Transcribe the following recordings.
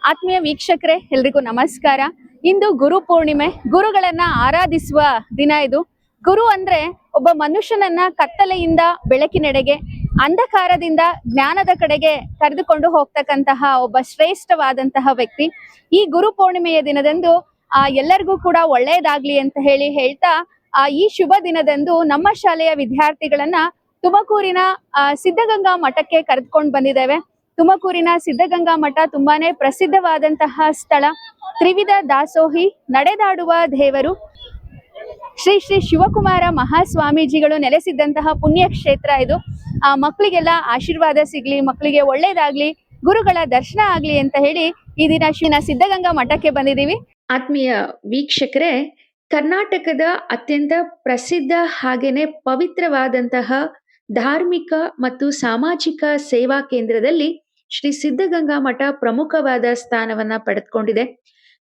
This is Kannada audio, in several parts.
ಆತ್ಮೀಯ ವೀಕ್ಷಕರೇ, ಎಲ್ರಿಗೂ ನಮಸ್ಕಾರ. ಇಂದು ಗುರು ಪೂರ್ಣಿಮೆ. ಗುರುಗಳನ್ನ ಆರಾಧಿಸುವ ದಿನ ಇದು. ಗುರು ಅಂದ್ರೆ ಒಬ್ಬ ಮನುಷ್ಯನನ್ನ ಕತ್ತಲೆಯಿಂದ ಬೆಳಕಿನೆಡೆಗೆ, ಅಂಧಕಾರದಿಂದ ಜ್ಞಾನದ ಕಡೆಗೆ ಕರೆದುಕೊಂಡು ಹೋಗ್ತಕ್ಕಂತಹ ಒಬ್ಬ ಶ್ರೇಷ್ಠವಾದಂತಹ ವ್ಯಕ್ತಿ. ಈ ಗುರು ಪೂರ್ಣಿಮೆಯ ದಿನದಂದು ಎಲ್ಲರಿಗೂ ಕೂಡ ಒಳ್ಳೆಯದಾಗ್ಲಿ ಅಂತ ಹೇಳ್ತಾ ಈ ಶುಭ ದಿನದಂದು ನಮ್ಮ ಶಾಲೆಯ ವಿದ್ಯಾರ್ಥಿಗಳನ್ನ ತುಮಕೂರಿನ ಸಿದ್ಧಗಂಗಾ ಮಠಕ್ಕೆ ಕರೆದುಕೊಂಡು ಬಂದಿದ್ದೇವೆ. ತುಮಕೂರಿನ ಸಿದ್ಧಗಂಗಾ ಮಠ ತುಂಬಾನೇ ಪ್ರಸಿದ್ಧವಾದಂತಹ ಸ್ಥಳ. ತ್ರಿವಿಧ ದಾಸೋಹಿ, ನಡೆದಾಡುವ ದೇವರು, ಶ್ರೀ ಶ್ರೀ ಶಿವಕುಮಾರ ಮಹಾಸ್ವಾಮೀಜಿಗಳು ನೆಲೆಸಿದ್ದಂತಹ ಪುಣ್ಯ ಕ್ಷೇತ್ರ ಇದು. ಮಕ್ಕಳಿಗೆಲ್ಲ ಆಶೀರ್ವಾದ ಸಿಗ್ಲಿ, ಮಕ್ಕಳಿಗೆ ಒಳ್ಳೇದಾಗ್ಲಿ, ಗುರುಗಳ ದರ್ಶನ ಆಗ್ಲಿ ಅಂತ ಹೇಳಿ ಈ ದಿನ ಸಿದ್ಧಗಂಗಾ ಮಠಕ್ಕೆ ಬಂದಿದ್ದೀವಿ. ಆತ್ಮೀಯ ವೀಕ್ಷಕರೇ, ಕರ್ನಾಟಕದ ಅತ್ಯಂತ ಪ್ರಸಿದ್ಧ ಹಾಗೇನೆ ಪವಿತ್ರವಾದಂತಹ ಧಾರ್ಮಿಕ ಮತ್ತು ಸಾಮಾಜಿಕ ಸೇವಾ ಕೇಂದ್ರದಲ್ಲಿ ಶ್ರೀ ಸಿದ್ಧಗಂಗಾ ಮಠ ಪ್ರಮುಖವಾದ ಸ್ಥಾನವನ್ನ ಪಡೆದುಕೊಂಡಿದೆ.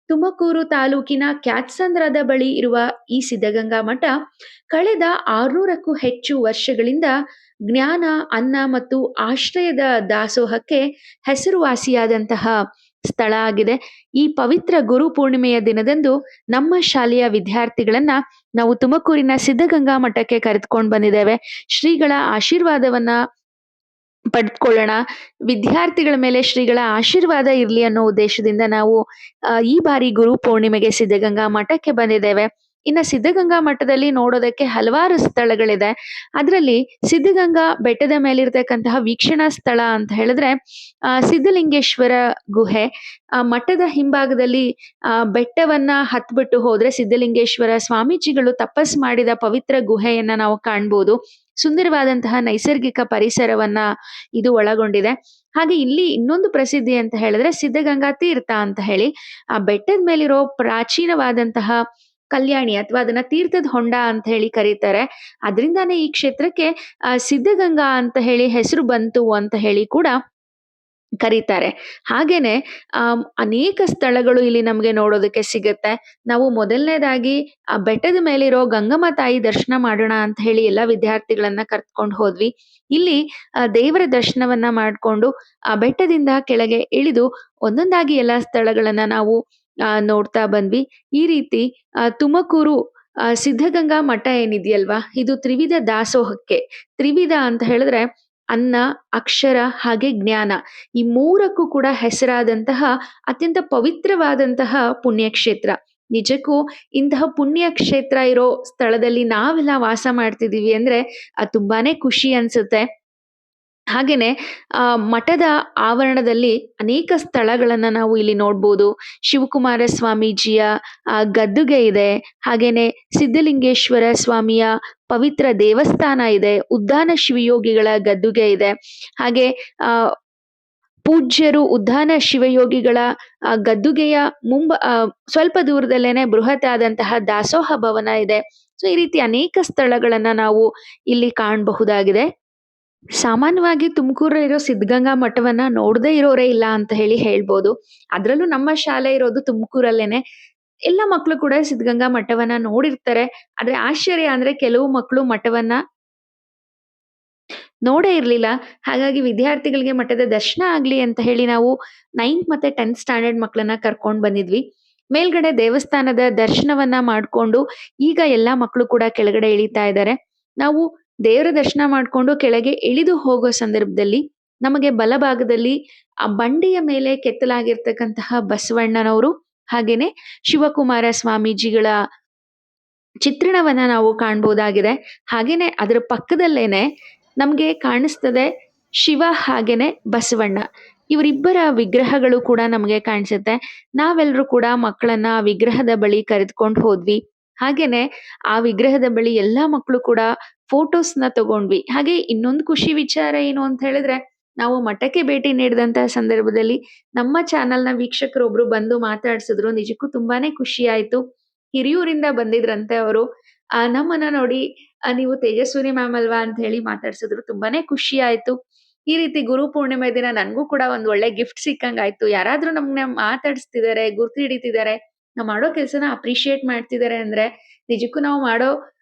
ತುಮಕೂರು ತಾಲೂಕಿನ ಕ್ಯಾತ್ಸಂದ್ರದ ಬಳಿ ಇರುವ ಈ ಸಿದ್ಧಗಂಗಾ ಮಠ ಕಳೆದ 600ಕ್ಕೂ ಹೆಚ್ಚು ವರ್ಷಗಳಿಂದ ಜ್ಞಾನ, ಅನ್ನ ಮತ್ತು ಆಶ್ರಯದ ದಾಸೋಹಕ್ಕೆ ಹೆಸರುವಾಸಿಯಾದಂತಹ ಸ್ಥಳ ಆಗಿದೆ. ಈ ಪವಿತ್ರ ಗುರು ಪೂರ್ಣಿಮೆಯ ದಿನದಂದು ನಮ್ಮ ಶಾಲೆಯ ವಿದ್ಯಾರ್ಥಿಗಳನ್ನ ನಾವು ತುಮಕೂರಿನ ಸಿದ್ಧಗಂಗಾ ಮಠಕ್ಕೆ ಕರೆದುಕೊಂಡು ಬಂದಿದ್ದೇವೆ. ಶ್ರೀಗಳ ಆಶೀರ್ವಾದವನ್ನ ಪಡೆದುಕೊಳ್ಳೋಣ. ವಿದ್ಯಾರ್ಥಿಗಳ ಮೇಲೆ ಶ್ರೀಗಳ ಆಶೀರ್ವಾದ ಇರ್ಲಿ ಅನ್ನೋ ಉದ್ದೇಶದಿಂದ ನಾವು ಈ ಬಾರಿ ಗುರು ಪೂರ್ಣಿಮೆಗೆ ಸಿದ್ಧಗಂಗಾ ಮಠಕ್ಕೆ ಬಂದಿದ್ದೇವೆ. ಇನ್ನು ಸಿದ್ಧಗಂಗಾ ಮಠದಲ್ಲಿ ನೋಡೋದಕ್ಕೆ ಹಲವಾರು ಸ್ಥಳಗಳಿದೆ. ಅದರಲ್ಲಿ ಸಿದ್ಧಗಂಗಾ ಬೆಟ್ಟದ ಮೇಲಿರ್ತಕ್ಕಂತಹ ವೀಕ್ಷಣಾ ಸ್ಥಳ ಅಂತ ಹೇಳಿದ್ರೆ ಸಿದ್ಧಲಿಂಗೇಶ್ವರ ಗುಹೆ. ಮಠದ ಹಿಂಭಾಗದಲ್ಲಿ ಬೆಟ್ಟವನ್ನ ಹತ್ಬಿಟ್ಟು ಹೋದ್ರೆ ಸಿದ್ಧಲಿಂಗೇಶ್ವರ ಸ್ವಾಮೀಜಿಗಳು ತಪಸ್ ಮಾಡಿದ ಪವಿತ್ರ ಗುಹೆಯನ್ನ ನಾವು ಕಾಣ್ಬೋದು. ಸುಂದರವಾದಂತಹ ನೈಸರ್ಗಿಕ ಪರಿಸರವನ್ನ ಇದು ಒಳಗೊಂಡಿದೆ. ಹಾಗೆ ಇಲ್ಲಿ ಇನ್ನೊಂದು ಪ್ರಸಿದ್ಧಿ ಅಂತ ಹೇಳಿದ್ರೆ ಸಿದ್ಧಗಂಗಾ ತೀರ್ಥ ಅಂತ ಹೇಳಿ, ಆ ಬೆಟ್ಟದ ಮೇಲಿರೋ ಪ್ರಾಚೀನವಾದಂತಹ ಕಲ್ಯಾಣಿ ಅಥವಾ ಅದನ್ನ ತೀರ್ಥದ ಹೊಂಡ ಅಂತ ಹೇಳಿ ಕರೀತಾರೆ. ಅದರಿಂದಾನೇ ಈ ಕ್ಷೇತ್ರಕ್ಕೆ ಸಿದ್ಧಗಂಗಾ ಅಂತ ಹೇಳಿ ಹೆಸರು ಬಂತು ಅಂತ ಹೇಳಿ ಕೂಡ ಕರೀತಾರೆ. ಹಾಗೇನೆ ಅನೇಕ ಸ್ಥಳಗಳು ಇಲ್ಲಿ ನಮ್ಗೆ ನೋಡೋದಕ್ಕೆ ಸಿಗತ್ತೆ. ನಾವು ಮೊದಲನೇದಾಗಿ ಆ ಬೆಟ್ಟದ ಮೇಲಿರೋ ಗಂಗಮ್ಮ ತಾಯಿ ದರ್ಶನ ಮಾಡೋಣ ಅಂತ ಹೇಳಿ ಎಲ್ಲಾ ವಿದ್ಯಾರ್ಥಿಗಳನ್ನ ಕರ್ಕೊಂಡು ಹೋದ್ವಿ. ಇಲ್ಲಿ ದೇವರ ದರ್ಶನವನ್ನ ಮಾಡ್ಕೊಂಡು ಆ ಬೆಟ್ಟದಿಂದ ಕೆಳಗೆ ಇಳಿದು ಒಂದೊಂದಾಗಿ ಎಲ್ಲಾ ಸ್ಥಳಗಳನ್ನ ನಾವು ನೋಡ್ತಾ ಬಂದ್ವಿ. ಈ ರೀತಿ ತುಮಕೂರು ಸಿದ್ಧಗಂಗಾ ಮಠ ಏನಿದೆಯಲ್ವಾ, ಇದು ತ್ರಿವಿಧ ದಾಸೋಹಕ್ಕೆ, ತ್ರಿವಿಧ ಅಂತ ಹೇಳಿದ್ರೆ ಅನ್ನ, ಅಕ್ಷರ ಹಾಗೆ ಜ್ಞಾನ, ಈ ಮೂರಕ್ಕೂ ಕೂಡ ಹೆಸರಾದಂತಹ ಅತ್ಯಂತ ಪವಿತ್ರವಾದಂತಹ ಪುಣ್ಯಕ್ಷೇತ್ರ. ನಿಜಕ್ಕೂ ಇಂತಹ ಪುಣ್ಯ ಕ್ಷೇತ್ರ ಇರೋ ಸ್ಥಳದಲ್ಲಿ ನಾವೆಲ್ಲ ವಾಸ ಮಾಡ್ತಿದೀವಿ ಅಂದ್ರೆ ತುಂಬಾನೇ ಖುಷಿ ಅನ್ಸುತ್ತೆ. ಹಾಗೇನೆ ಮಠದ ಆವರಣದಲ್ಲಿ ಅನೇಕ ಸ್ಥಳಗಳನ್ನ ನಾವು ಇಲ್ಲಿ ನೋಡ್ಬೋದು. ಶಿವಕುಮಾರ ಸ್ವಾಮೀಜಿಯ ಗದ್ದುಗೆ ಇದೆ. ಹಾಗೇನೆ ಸಿದ್ಧಲಿಂಗೇಶ್ವರ ಸ್ವಾಮಿಯ ಪವಿತ್ರ ದೇವಸ್ಥಾನ ಇದೆ. ಉದ್ದಾನ ಶಿವಯೋಗಿಗಳ ಗದ್ದುಗೆ ಇದೆ. ಹಾಗೆ ಪೂಜ್ಯರು ಉದ್ದಾನ ಶಿವಯೋಗಿಗಳ ಗದ್ದುಗೆಯ ಸ್ವಲ್ಪ ದೂರದಲ್ಲೇನೆ ಬೃಹತ್ ಆದಂತಹ ದಾಸೋಹ ಭವನ ಇದೆ. ಸೊ ಈ ರೀತಿ ಅನೇಕ ಸ್ಥಳಗಳನ್ನ ನಾವು ಇಲ್ಲಿ ಕಾಣಬಹುದಾಗಿದೆ. ಸಾಮಾನ್ಯವಾಗಿ ತುಮಕೂರಲ್ಲಿರೋ ಸಿದ್ಧಗಂಗಾ ಮಠವನ್ನ ನೋಡದೇ ಇರೋರೇ ಇಲ್ಲ ಅಂತ ಹೇಳಿ ಹೇಳ್ಬೋದು. ಅದ್ರಲ್ಲೂ ನಮ್ಮ ಶಾಲೆ ಇರೋದು ತುಮಕೂರಲ್ಲೇನೆ. ಎಲ್ಲ ಮಕ್ಕಳು ಕೂಡ ಸಿದ್ಧಗಂಗಾ ಮಠವನ್ನ ನೋಡಿರ್ತಾರೆ. ಆದ್ರೆ ಆಶ್ಚರ್ಯ ಅಂದ್ರೆ ಕೆಲವು ಮಕ್ಕಳು ಮಠವನ್ನ ನೋಡೇ ಇರ್ಲಿಲ್ಲ. ಹಾಗಾಗಿ ವಿದ್ಯಾರ್ಥಿಗಳಿಗೆ ಮಠದ ದರ್ಶನ ಆಗ್ಲಿ ಅಂತ ಹೇಳಿ ನಾವು 9th ಮತ್ತೆ 10th ಸ್ಟ್ಯಾಂಡರ್ಡ್ ಮಕ್ಕಳನ್ನ ಕರ್ಕೊಂಡ್ ಬಂದಿದ್ವಿ. ಮೇಲ್ಗಡೆ ದೇವಸ್ಥಾನದ ದರ್ಶನವನ್ನ ಮಾಡ್ಕೊಂಡು ಈಗ ಎಲ್ಲಾ ಮಕ್ಕಳು ಕೂಡ ಕೆಳಗಡೆ ಇಳಿತಾ ಇದ್ದಾರೆ. ನಾವು ದೇವರ ದರ್ಶನ ಮಾಡ್ಕೊಂಡು ಕೆಳಗೆ ಇಳಿದು ಹೋಗೋ ಸಂದರ್ಭದಲ್ಲಿ ನಮಗೆ ಬಲಭಾಗದಲ್ಲಿ ಆ ಬಂಡೆಯ ಮೇಲೆ ಕೆತ್ತಲಾಗಿರ್ತಕ್ಕಂತಹ ಬಸವಣ್ಣನವರು ಹಾಗೇನೆ ಶಿವಕುಮಾರ ಸ್ವಾಮೀಜಿಗಳ ಚಿತ್ರಣವನ್ನ ನಾವು ಕಾಣ್ಬೋದಾಗಿದೆ. ಹಾಗೇನೆ ಅದರ ಪಕ್ಕದಲ್ಲೇನೆ ನಮ್ಗೆ ಕಾಣಿಸ್ತದೆ ಶಿವ ಹಾಗೇನೆ ಬಸವಣ್ಣ, ಇವರಿಬ್ಬರ ವಿಗ್ರಹಗಳು ಕೂಡ ನಮಗೆ ಕಾಣಿಸುತ್ತೆ. ನಾವೆಲ್ಲರೂ ಕೂಡ ಮಕ್ಕಳನ್ನ ಆ ವಿಗ್ರಹದ ಬಳಿ ಕರೆದುಕೊಂಡು ಹೋದ್ವಿ. ಹಾಗೇನೆ ಆ ವಿಗ್ರಹದ ಬಳಿ ಎಲ್ಲಾ ಮಕ್ಕಳು ಕೂಡ ಫೋಟೋಸ್ನ ತಗೊಂಡ್ವಿ. ಹಾಗೆ ಇನ್ನೊಂದು ಖುಷಿ ವಿಚಾರ ಏನು ಅಂತ ಹೇಳಿದ್ರೆ, ನಾವು ಮಠಕ್ಕೆ ಭೇಟಿ ನೀಡಿದಂತ ಸಂದರ್ಭದಲ್ಲಿ ನಮ್ಮ ಚಾನೆಲ್ನ ವೀಕ್ಷಕರೊಬ್ರು ಬಂದು ಮಾತಾಡ್ಸಿದ್ರು. ನಿಜಕ್ಕೂ ತುಂಬಾನೇ ಖುಷಿ ಆಯ್ತು. ಹಿರಿಯೂರಿಂದ ಬಂದಿದ್ರಂತೆ ಅವರು. ನಮ್ಮನ್ನ ನೋಡಿ ನೀವು ತೇಜಸ್ವಿನಿ ಮ್ಯಾಮ್ ಅಲ್ವಾ ಅಂತ ಹೇಳಿ ಮಾತಾಡ್ಸಿದ್ರು. ತುಂಬಾನೇ ಖುಷಿ ಆಯ್ತು. ಈ ರೀತಿ ಗುರು ಪೂರ್ಣಿಮೆ ದಿನ ನನ್ಗೂ ಕೂಡ ಒಂದ್ ಒಳ್ಳೆ ಗಿಫ್ಟ್ ಸಿಕ್ಕಂಗಾಯ್ತು. ಯಾರಾದ್ರೂ ನಮ್ನ ಮಾತಾಡಿಸ್ತಿದ್ದಾರೆ, ಗುರ್ತು ಹಿಡಿತಿದ್ದಾರೆ, ನಾವ್ ಮಾಡೋ ಕೆಲ್ಸನ ಅಪ್ರಿಶಿಯೇಟ್ ಮಾಡ್ತಿದ್ದಾರೆ ಅಂದ್ರೆ ನಿಜಕ್ಕೂ ನಾವು ಮಾಡೋ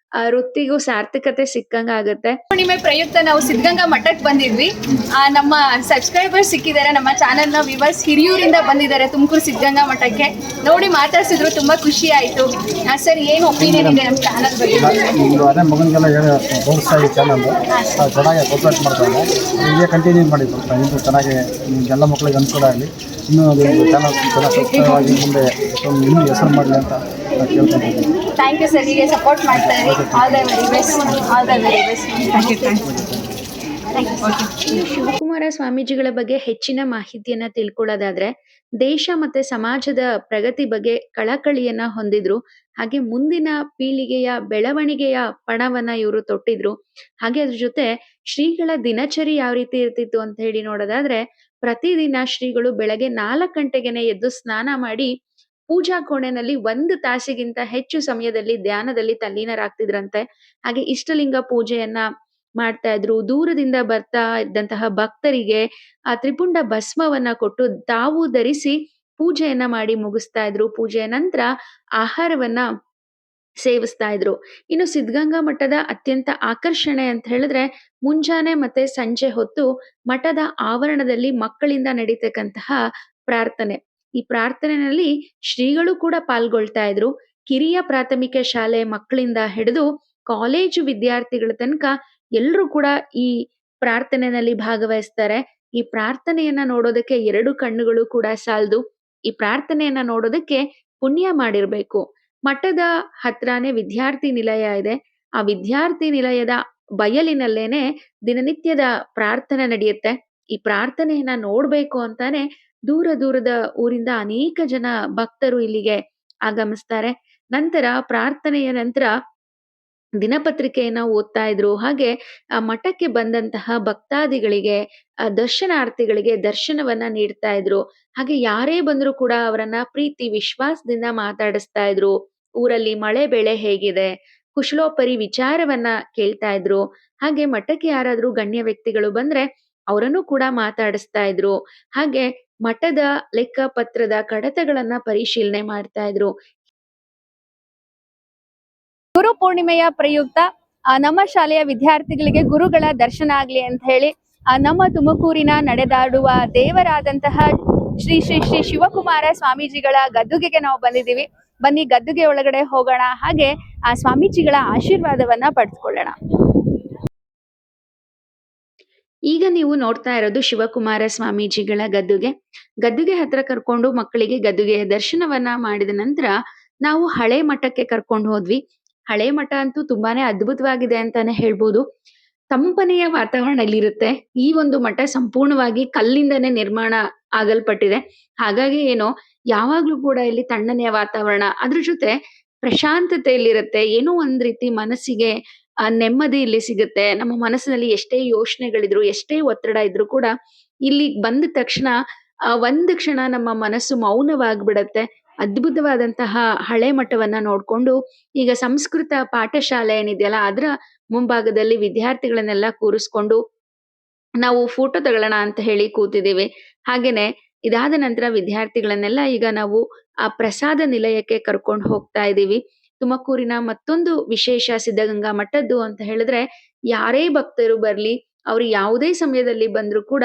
ವೃತ್ತಿಗೂ ಸಾರ್ಥಕತೆ ಸಿಕ್ಕಂಗ ಆಗುತ್ತೆ. ಪೂರ್ಣಿಮೆ ಪ್ರಯುಕ್ತ ನಾವು ಸಿದ್ಧಗಂಗಾ ಮಠಕ್ಕೆ ಬಂದಿದ್ವಿ. ನಮ್ಮ ಸಬ್ಸ್ಕ್ರೈಬರ್ಸ್ ಸಿಕ್ಕಿದ್ದಾರೆ, ನಮ್ಮ ಚಾನೆಲ್ ನ ವ್ಯೂವರ್ಸ್ ಹಿರಿಯೂರಿಂದ ಬಂದಿದ್ದಾರೆ ತುಮಕೂರು ಸಿದ್ಧಗಂಗಾ ಮಠಕ್ಕೆ. ನೋಡಿ ಮಾತಾಡ್ಸಿದ್ರು, ತುಂಬಾ ಖುಷಿ ಆಯ್ತು. ಸರ್, ಏನು ಒಪಿನಿಯನ್ ಇದೆ ನಮ್ಮ ಚಾನಲ್ ಬಗ್ಗೆ? ಅದೇ ಮಗನಿಗೆಲ್ಲ ಹೇಳಿ ತೋರಿಸ್ತಾ ಈ ಚಾನಲ್ ಚೆನ್ನಾಗಿ ಕೋಪರೇಟ್ ಮಾಡ್ತಾರೆ. ಹೀಗೆ ಕಂಟಿನ್ಯೂ ಮಾಡಿ ಸ್ವಲ್ಪ ಇನ್ನೂ ಚೆನ್ನಾಗಿ ಎಲ್ಲ ಮಕ್ಕಳಿಗೆ ಅನುಕೂಲ ಆಗಲಿ. ಇನ್ನೂ ಚಾನಲ್ ಚೆನ್ನಾಗಿ ಸಕ್ಸಸ್ಫುಲ್ ಮುಂದೆ ಇನ್ನೂ ಹೆಸರು ಮಾಡಲಿ ಅಂತ ಕೇಳ್ಕೊಂಡಿದ್ದೀನಿ. ಥ್ಯಾಂಕ್ ಯು ಸರ್, ಹೀಗೆ ಸಪೋರ್ಟ್ ಮಾಡ್ತಾ ಇರಿ. All the very best, all the very best. Shivakumara ಸ್ವಾಮೀಜಿಗಳ ಬಗ್ಗೆ ಹೆಚ್ಚಿನ ಮಾಹಿತಿಯನ್ನ ತಿಳ್ಕೊಳ್ಳೋದಾದ್ರೆ, ದೇಶ ಮತ್ತೆ ಸಮಾಜದ ಪ್ರಗತಿ ಬಗ್ಗೆ ಕಳಕಳಿಯನ್ನ ಹೊಂದಿದ್ರು. ಹಾಗೆ ಮುಂದಿನ ಪೀಳಿಗೆಯ ಬೆಳವಣಿಗೆಯ ಪಣವನ್ನ ಇವರು ತೊಟ್ಟಿದ್ರು. ಹಾಗೆ ಅದ್ರ ಜೊತೆ ಶ್ರೀಗಳ ದಿನಚರಿ ಯಾವ ರೀತಿ ಇರ್ತಿತ್ತು ಅಂತ ಹೇಳಿ ನೋಡೋದಾದ್ರೆ, ಪ್ರತಿದಿನ ಶ್ರೀಗಳು ಬೆಳಗ್ಗೆ 4 ಗಂಟೆಗೆನೆ ಎದ್ದು ಸ್ನಾನ ಮಾಡಿ ಪೂಜಾ ಕೋಣೆನಲ್ಲಿ 1 ತಾಸಿಗಿಂತ ಹೆಚ್ಚು ಸಮಯದಲ್ಲಿ ಧ್ಯಾನದಲ್ಲಿ ತಲ್ಲೀನರಾಗ್ತಿದ್ರಂತೆ. ಹಾಗೆ ಇಷ್ಟಲಿಂಗ ಪೂಜೆಯನ್ನ ಮಾಡ್ತಾ ಇದ್ರು. ದೂರದಿಂದ ಬರ್ತಾ ಇದ್ದಂತಹ ಭಕ್ತರಿಗೆ ಆ ತ್ರಿಪುಂಡ ಭಸ್ಮವನ್ನ ಕೊಟ್ಟು ತಾವು ಧರಿಸಿ ಪೂಜೆಯನ್ನ ಮಾಡಿ ಮುಗಿಸ್ತಾ ಇದ್ರು. ಪೂಜೆಯ ನಂತರ ಆಹಾರವನ್ನ ಸೇವಿಸ್ತಾ ಇದ್ರು. ಇನ್ನು ಸಿದ್ಧಗಂಗಾ ಮಠದ ಅತ್ಯಂತ ಆಕರ್ಷಣೆ ಅಂತ ಹೇಳಿದ್ರೆ, ಮುಂಜಾನೆ ಮತ್ತೆ ಸಂಜೆ ಹೊತ್ತು ಮಠದ ಆವರಣದಲ್ಲಿ ಮಕ್ಕಳಿಂದ ನಡೀತಕ್ಕಂತಹ ಪ್ರಾರ್ಥನೆ. ಈ ಪ್ರಾರ್ಥನೆಯಲ್ಲಿ ಶ್ರೀಗಳು ಕೂಡ ಪಾಲ್ಗೊಳ್ತಾ ಇದ್ರು. ಕಿರಿಯ ಪ್ರಾಥಮಿಕ ಶಾಲೆ ಮಕ್ಕಳಿಂದ ಹಿಡಿದು ಕಾಲೇಜು ವಿದ್ಯಾರ್ಥಿಗಳ ತನಕ ಎಲ್ರೂ ಕೂಡ ಈ ಪ್ರಾರ್ಥನೆಯಲ್ಲಿ ಭಾಗವಹಿಸ್ತಾರೆ. ಈ ಪ್ರಾರ್ಥನೆಯನ್ನ ನೋಡೋದಕ್ಕೆ 2 ಕಣ್ಣುಗಳು ಕೂಡ ಸಾಲದು. ಈ ಪ್ರಾರ್ಥನೆಯನ್ನ ನೋಡೋದಕ್ಕೆ ಪುಣ್ಯ ಮಾಡಿರ್ಬೇಕು. ಮಠದ ಹತ್ರನೇ ವಿದ್ಯಾರ್ಥಿ ನಿಲಯ ಇದೆ. ಆ ವಿದ್ಯಾರ್ಥಿ ನಿಲಯದ ಬಯಲಿನಲ್ಲೇನೆ ದಿನನಿತ್ಯದ ಪ್ರಾರ್ಥನೆ ನಡೆಯುತ್ತೆ. ಈ ಪ್ರಾರ್ಥನೆಯನ್ನ ನೋಡ್ಬೇಕು ಅಂತಾನೆ ದೂರ ದೂರದ ಊರಿಂದ ಅನೇಕ ಜನ ಭಕ್ತರು ಇಲ್ಲಿಗೆ ಆಗಮಿಸ್ತಾರೆ. ನಂತರ ಪ್ರಾರ್ಥನೆಯ ನಂತರ ದಿನಪತ್ರಿಕೆಯನ್ನ ಓದ್ತಾ ಇದ್ರು. ಹಾಗೆ ಆ ಮಠಕ್ಕೆ ಬಂದಂತಹ ಭಕ್ತಾದಿಗಳಿಗೆ, ದರ್ಶನಾರ್ಥಿಗಳಿಗೆ ದರ್ಶನವನ್ನ ನೀಡ್ತಾ ಇದ್ರು. ಹಾಗೆ ಯಾರೇ ಬಂದ್ರು ಕೂಡ ಅವರನ್ನ ಪ್ರೀತಿ ವಿಶ್ವಾಸದಿಂದ ಮಾತಾಡಿಸ್ತಾ ಇದ್ರು. ಊರಲ್ಲಿ ಮಳೆ ಬೆಳೆ ಹೇಗಿದೆ, ಕುಶಲೋಪರಿ ವಿಚಾರವನ್ನ ಕೇಳ್ತಾ ಇದ್ರು. ಹಾಗೆ ಮಠಕ್ಕೆ ಯಾರಾದ್ರೂ ಗಣ್ಯ ವ್ಯಕ್ತಿಗಳು ಬಂದ್ರೆ ಅವರನ್ನು ಕೂಡ ಮಾತಾಡಿಸ್ತಾ ಇದ್ರು. ಹಾಗೆ ಮಠದ ಲೆಕ್ಕ ಪತ್ರದ ಕಡತಗಳನ್ನ ಪರಿಶೀಲನೆ ಮಾಡ್ತಾ ಇದ್ರು. ಗುರು ಪೂರ್ಣಿಮೆಯ ಪ್ರಯುಕ್ತ ನಮ್ಮ ಶಾಲೆಯ ವಿದ್ಯಾರ್ಥಿಗಳಿಗೆ ಗುರುಗಳ ದರ್ಶನ ಆಗ್ಲಿ ಅಂತ ಹೇಳಿ ನಮ್ಮ ತುಮಕೂರಿನ ನಡೆದಾಡುವ ದೇವರಾದಂತಹ ಶ್ರೀ ಶ್ರೀ ಶ್ರೀ ಶಿವಕುಮಾರ ಸ್ವಾಮೀಜಿಗಳ ಗದ್ದುಗೆಗೆ ನಾವು ಬಂದಿದ್ದೀವಿ. ಬನ್ನಿ ಗದ್ದುಗೆ ಒಳಗಡೆ ಹೋಗೋಣ, ಹಾಗೆ ಆ ಸ್ವಾಮೀಜಿಗಳ ಆಶೀರ್ವಾದವನ್ನ ಪಡೆದುಕೊಳ್ಳೋಣ. ಈಗ ನೀವು ನೋಡ್ತಾ ಇರೋದು ಶಿವಕುಮಾರ ಸ್ವಾಮೀಜಿಗಳ ಗದ್ದುಗೆ ಹತ್ರ ಕರ್ಕೊಂಡು ಮಕ್ಕಳಿಗೆ ಗದ್ದುಗೆಯ ದರ್ಶನವನ್ನ ಮಾಡಿದ ನಂತರ ನಾವು ಹಳೆ ಮಠಕ್ಕೆ ಕರ್ಕೊಂಡು ಹೋದ್ವಿ. ಹಳೆ ಮಠ ಅಂತೂ ತುಂಬಾನೇ ಅದ್ಭುತವಾಗಿದೆ ಅಂತಾನೆ ಹೇಳ್ಬೋದು. ತಂಪನೆಯ ವಾತಾವರಣ ಇಲ್ಲಿರುತ್ತೆ. ಈ ಒಂದು ಮಠ ಸಂಪೂರ್ಣವಾಗಿ ಕಲ್ಲಿಂದನೇ ನಿರ್ಮಾಣ ಆಗಲ್ಪಟ್ಟಿದೆ. ಹಾಗಾಗಿ ಏನೋ ಯಾವಾಗ್ಲೂ ಕೂಡ ಇಲ್ಲಿ ತಣ್ಣನೆಯ ವಾತಾವರಣ, ಅದ್ರ ಜೊತೆ ಪ್ರಶಾಂತತೆ ಇಲ್ಲಿರುತ್ತೆ. ಏನೋ ಒಂದ್ ರೀತಿ ಮನಸ್ಸಿಗೆ ನೆಮ್ಮದಿ ಇಲ್ಲಿ ಸಿಗುತ್ತೆ. ನಮ್ಮ ಮನಸ್ಸಿನಲ್ಲಿ ಎಷ್ಟೇ ಯೋಚನೆಗಳಿದ್ರು, ಎಷ್ಟೇ ಒತ್ತಡ ಇದ್ರು ಕೂಡ ಇಲ್ಲಿ ಬಂದ ತಕ್ಷಣ ಒಂದ್ ಕ್ಷಣ ನಮ್ಮ ಮನಸ್ಸು ಮೌನವಾಗ್ಬಿಡತ್ತೆ. ಅದ್ಭುತವಾದಂತಹ ಹಳೆ ಮಠವನ್ನ ನೋಡ್ಕೊಂಡು ಈಗ ಸಂಸ್ಕೃತ ಪಾಠಶಾಲೆ ಏನಿದೆಯಲ್ಲ ಅದರ ಮುಂಭಾಗದಲ್ಲಿ ವಿದ್ಯಾರ್ಥಿಗಳನ್ನೆಲ್ಲ ಕೂರಿಸ್ಕೊಂಡು ನಾವು ಫೋಟೋ ತಗೊಳ್ಳೋಣ ಅಂತ ಹೇಳಿ ಕೂತಿದ್ದೀವಿ. ಹಾಗೇನೆ ಇದಾದ ನಂತರ ವಿದ್ಯಾರ್ಥಿಗಳನ್ನೆಲ್ಲ ಈಗ ನಾವು ಆ ಪ್ರಸಾದ ನಿಲಯಕ್ಕೆ ಕರ್ಕೊಂಡು ಹೋಗ್ತಾ ಇದ್ದೀವಿ. ತುಮಕೂರಿನ ಮತ್ತೊಂದು ವಿಶೇಷ ಸಿದ್ಧಗಂಗಾ ಮಠದ್ದು ಅಂತ ಹೇಳಿದ್ರೆ, ಯಾರೇ ಭಕ್ತರು ಬರ್ಲಿ, ಅವ್ರು ಯಾವುದೇ ಸಮಯದಲ್ಲಿ ಬಂದ್ರು ಕೂಡ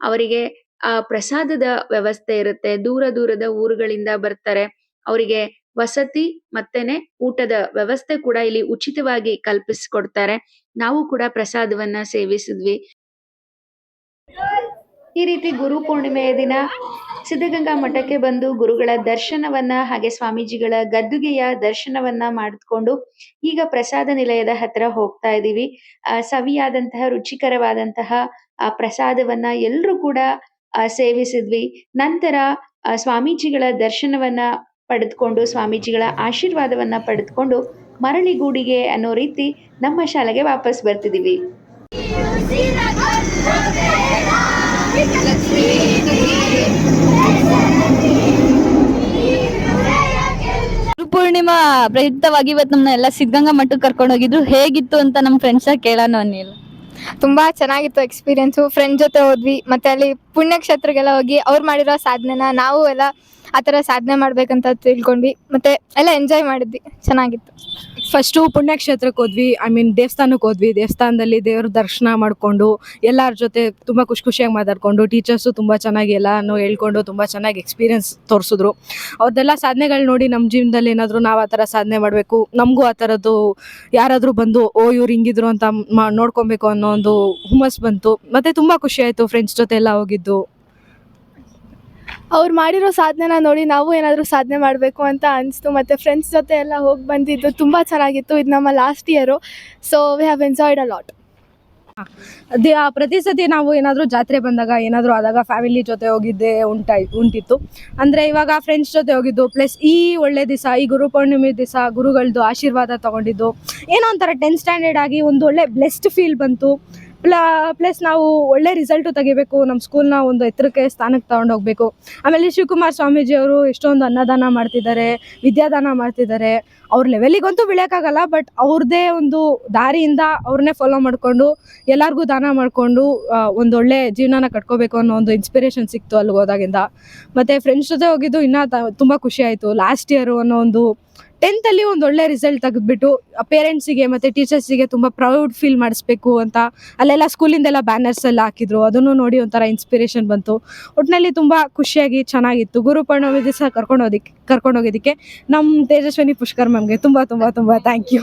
ಅವರಿಗೆ ಆ ಪ್ರಸಾದದ ವ್ಯವಸ್ಥೆ ಇರುತ್ತೆ. ದೂರ ದೂರದ ಊರುಗಳಿಂದ ಬರ್ತಾರೆ. ಅವರಿಗೆ ವಸತಿ ಮತ್ತೇನೆ ಊಟದ ವ್ಯವಸ್ಥೆ ಕೂಡ ಇಲ್ಲಿ ಉಚಿತವಾಗಿ ಕಲ್ಪಿಸಿಕೊಡ್ತಾರೆ. ನಾವು ಕೂಡ ಪ್ರಸಾದವನ್ನ ಸೇವಿಸಿದ್ವಿ. ಈ ರೀತಿ ಗುರು ಪೂರ್ಣಿಮೆಯ ದಿನ ಸಿದ್ಧಗಂಗಾ ಮಠಕ್ಕೆ ಬಂದು ಗುರುಗಳ ದರ್ಶನವನ್ನ ಹಾಗೆ ಸ್ವಾಮೀಜಿಗಳ ಗದ್ದುಗೆಯ ದರ್ಶನವನ್ನ ಮಾಡಿಕೊಂಡು ಈಗ ಪ್ರಸಾದ ನಿಲಯದ ಹತ್ರ ಹೋಗ್ತಾ ಇದ್ದೀವಿ. ಸವಿಯಾದಂತಹ ರುಚಿಕರವಾದಂತಹ ಆ ಪ್ರಸಾದವನ್ನ ಎಲ್ಲರೂ ಕೂಡ ಸೇವಿಸಿದ್ವಿ. ನಂತರ ಸ್ವಾಮೀಜಿಗಳ ದರ್ಶನವನ್ನ ಪಡೆದುಕೊಂಡು ಸ್ವಾಮೀಜಿಗಳ ಆಶೀರ್ವಾದವನ್ನ ಪಡೆದುಕೊಂಡು ಮರಳಿಗೂಡಿಗೆ ಅನ್ನೋ ರೀತಿ ನಮ್ಮ ಶಾಲೆಗೆ ವಾಪಸ್ ಬರ್ತಿದೀವಿ. ಗುರುಪೂರ್ಣಿಮಾ ಪ್ರಯುಕ್ತವಾಗಿ ಇವತ್ತು ನಮ್ಮನ್ನ ಎಲ್ಲ ಸಿದ್ಧಗಂಗಾ ಮಠಕ್ಕೆ ಕರ್ಕೊಂಡು ಹೋಗಿದ್ರು. ಹೇಗಿತ್ತು ಅಂತ ನಮ್ಮ ಫ್ರೆಂಡ್ಸ್ ಕೇಳೋಣ ಅನ್ನಿಲ್ಲ. ತುಂಬಾ ಚೆನ್ನಾಗಿತ್ತು ಎಕ್ಸ್ಪೀರಿಯನ್ಸು. ಫ್ರೆಂಡ್ ಜೊತೆ ಹೋದ್ವಿ, ಮತ್ತೆ ಅಲ್ಲಿ ಪುಣ್ಯಕ್ಷೇತ್ರಗೆಲ್ಲ ಹೋಗಿ ಅವ್ರು ಮಾಡಿರೋ ಸಾಧನೆನ ನಾವು ಎಲ್ಲ ಆ ಥರ ಸಾಧನೆ ಮಾಡ್ಬೇಕಂತ ತಿಳ್ಕೊಂಡ್ವಿ ಮತ್ತೆ ಎಲ್ಲ ಎಂಜಾಯ್ ಮಾಡಿದ್ವಿ, ಚೆನ್ನಾಗಿತ್ತು. ಫಸ್ಟು ಪುಣ್ಯಕ್ಷೇತ್ರಕ್ಕೆ ಹೋದ್ವಿ, ದೇವಸ್ಥಾನಕ್ಕೆ ಹೋದ್ವಿ. ದೇವಸ್ಥಾನದಲ್ಲಿ ದೇವ್ರ ದರ್ಶನ ಮಾಡಿಕೊಂಡು ಎಲ್ಲರ ಜೊತೆ ತುಂಬ ಖುಷಿಯಾಗಿ ಮಾತಾಡಿಕೊಂಡು, ಟೀಚರ್ಸು ತುಂಬ ಚೆನ್ನಾಗಿ ಎಲ್ಲನೂ ಹೇಳ್ಕೊಂಡು ತುಂಬ ಚೆನ್ನಾಗಿ ಎಕ್ಸ್ಪೀರಿಯನ್ಸ್ ತೋರಿಸಿದ್ರು. ಅವ್ರದ್ದೆಲ್ಲ ಸಾಧನೆಗಳು ನೋಡಿ ನಮ್ಮ ಜೀವನದಲ್ಲಿ ಏನಾದರೂ ನಾವು ಆ ಥರ ಸಾಧನೆ ಮಾಡಬೇಕು, ನಮಗೂ ಆ ಥರದ್ದು ಯಾರಾದರೂ ಬಂದು ಇವ್ರು ಹಿಂಗಿದ್ರು ಅಂತ ನೋಡ್ಕೊಬೇಕು ಅನ್ನೋ ಒಂದು ಹುಮ್ಮಸ್ ಬಂತು. ಮತ್ತು ತುಂಬ ಖುಷಿ ಆಯಿತು ಫ್ರೆಂಡ್ಸ್ ಜೊತೆ ಎಲ್ಲ ಹೋಗಿದ್ದು. ಅವ್ರು ಮಾಡಿರೋ ಸಾಧನೆನ ನೋಡಿ ನಾವು ಏನಾದರೂ ಸಾಧನೆ ಮಾಡಬೇಕು ಅಂತ ಅನಿಸ್ತು. ಮತ್ತು ಫ್ರೆಂಡ್ಸ್ ಜೊತೆ ಎಲ್ಲ ಹೋಗಿ ಬಂದಿದ್ದು ತುಂಬ ಚೆನ್ನಾಗಿತ್ತು. ಇದು ನಮ್ಮ last year, so we have enjoyed a lot. ಪ್ರತಿ ಸತಿ ನಾವು ಏನಾದರೂ ಜಾತ್ರೆ ಬಂದಾಗ ಏನಾದರೂ ಆದಾಗ ಫ್ಯಾಮಿಲಿ ಜೊತೆ ಹೋಗಿದ್ದೆ ಉಂಟಿತ್ತು. ಅಂದರೆ ಇವಾಗ ಫ್ರೆಂಡ್ಸ್ ಜೊತೆ ಹೋಗಿದ್ದು, ಪ್ಲಸ್ ಈ ಒಳ್ಳೆ ದಿವಸ, ಈ ಗುರು ಪೌರ್ಣಿಮೆ ದಿವಸ ಗುರುಗಳದ್ದು ಆಶೀರ್ವಾದ ತೊಗೊಂಡಿದ್ದು, ಏನೋ ಒಂಥರ 10th ಸ್ಟ್ಯಾಂಡರ್ಡ್ ಆಗಿ ಒಂದು ಒಳ್ಳೆ ಬ್ಲೆಸ್ಡ್ ಫೀಲ್ ಬಂತು. ಪ್ಲಸ್ ನಾವು ಒಳ್ಳೆ ರಿಸಲ್ಟು ತೆಗಿಬೇಕು, ನಮ್ಮ ಸ್ಕೂಲ್ನ ಒಂದು ಎತ್ತರಕ್ಕೆ ಸ್ಥಾನಕ್ಕೆ ತೊಗೊಂಡೋಗ್ಬೇಕು. ಆಮೇಲೆ ಶಿವಕುಮಾರ್ ಸ್ವಾಮೀಜಿ ಅವರು ಎಷ್ಟೊಂದು ಅನ್ನದಾನ ಮಾಡ್ತಿದ್ದಾರೆ, ವಿದ್ಯಾದಾನ ಮಾಡ್ತಿದ್ದಾರೆ. ಅವ್ರ ಲೆವೆಲಿಗಂತೂ ಬೆಳೆಯೋಕ್ಕಾಗಲ್ಲ, ಬಟ್ ಅವ್ರದ್ದೇ ಒಂದು ದಾರಿಯಿಂದ ಅವ್ರನ್ನೇ ಫಾಲೋ ಮಾಡಿಕೊಂಡು ಎಲ್ಲರಿಗೂ ದಾನ ಮಾಡಿಕೊಂಡು ಒಂದೊಳ್ಳೆ ಜೀವನನ ಕಟ್ಕೋಬೇಕು ಅನ್ನೋ ಒಂದು ಇನ್ಸ್ಪಿರೇಷನ್ ಸಿಕ್ತು ಅಲ್ಲಿಗೆ ಹೋದಾಗಿಂದ. ಮತ್ತು ಫ್ರೆಂಡ್ಸ್ ಜೊತೆ ಹೋಗಿದ್ದು ಇನ್ನೂ ತುಂಬ ಖುಷಿ ಆಯಿತು. ಲಾಸ್ಟ್ ಇಯರು ಅನ್ನೋ ಒಂದು 10th ಅಲ್ಲಿ ಒಂದು ಒಳ್ಳೆ ರಿಸಲ್ಟ್ ತೆಗೆದ್ಬಿಟ್ಟು ಪೇರೆಂಟ್ಸಿಗೆ ಮತ್ತು ಟೀಚರ್ಸಿಗೆ ತುಂಬ ಪ್ರೌಡ್ ಫೀಲ್ ಮಾಡಿಸ್ಬೇಕು ಅಂತ ಅಲ್ಲೆಲ್ಲ ಸ್ಕೂಲಿಂದೆಲ್ಲ ಬ್ಯಾನರ್ಸ್ ಎಲ್ಲ ಹಾಕಿದ್ರು. ಅದನ್ನು ನೋಡಿ ಒಂಥರ ಇನ್ಸ್ಪಿರೇಷನ್ ಬಂತು. ಒಟ್ಟಿನಲ್ಲಿ ತುಂಬ ಖುಷಿಯಾಗಿ ಚೆನ್ನಾಗಿತ್ತು. ಗುರು ಪೌರ್ಣಿಮೆ ದಿವಸ ಕರ್ಕೊಂಡೋಗಿದ್ದಕ್ಕೆ ನಮ್ಮ ತೇಜಸ್ವಿನಿ ಪುಷ್ಕರ್ ಮ್ಯಾಮ್ಗೆ ತುಂಬ ತುಂಬ ತುಂಬ ಥ್ಯಾಂಕ್ ಯು.